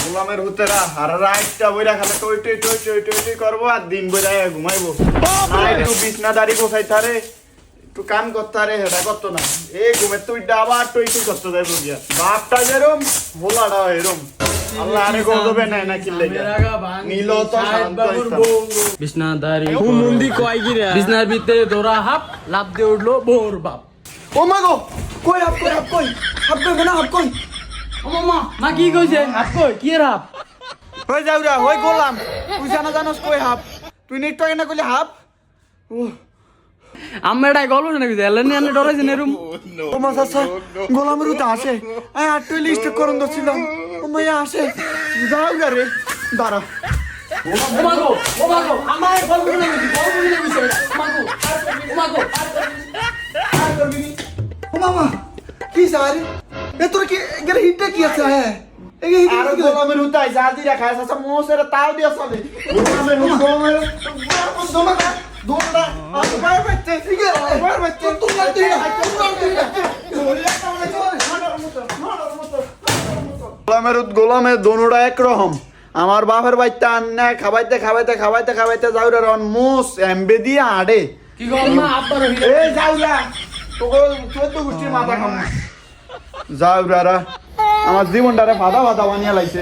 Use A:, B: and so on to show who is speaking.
A: গোলামের হুতেরা আর রাতটা বইরা খালে টই টই টই টই টই টই করবো আর দিন বইরা ঘুমাইবো না একটু বিছনা দাড়ি গোছাইতারে একটু কাম করতারে হেডা করতো না এই ঘুমের তুই আবার টই টই করতে যাইবো গিয়া বাপটা যেরম ভোলাটা এরম আল্লাহ আরে গজবে নাই না কিল্লে নীল তো শান্ত
B: বিছনাদারি হুমুন্দি কয় গিরা বিছনার ভিতরে দৌড়া হাপ লাভ দিয়ে উঠলো বোর বাপ
A: ও মা গো কই হাপ কই হাপ কই হাপ কই না হাপ কই
B: ও মা মা কি কইছে হাপ কই কি এর হাপ
A: হই যাউরা হই গোলাম তুই জানা জানোস কই হাপ তুই নেট না কইলে হাপ
B: আমরা এটাই গল্প শুনে গেছি এলেন আনে ডরাইছে নেরুম
A: ও মা চাচা গোলামের উঠে আসে আয় আটটা লিস্ট করুন দছিলাম ও মাইয়া আসে যাউরা রে দাঁড়া
B: ও মাগো আমার গল্প শুনে গেছি মাগো
C: ও মামা কি সারি এ তোর কি গেলে হিটটা কি আছে হ্যাঁ
A: আর গোলামের উঠে আইছে আজি রাখা চাচা মোসের তাও দিয়া চলে গোলামের দোলনা আর বাইরে বাইতে ঠিক আছে বাইরে বাইতে তুই না গোলামের দোনোটা একরকম আমার বাপের বাইতে আন্না খাবাইতে খাবাইতে খাবাইতে খাবাইতে যাউরা রন মোস এমবে দিয়ে আড়ে
B: কি গল মা আব্বার
A: এই যাউরা তোকে 14 গোষ্ঠীর মাথা খাম যাউরা আমার জীবনটারে ফাদা ফাদা বানিয়ে লাইছে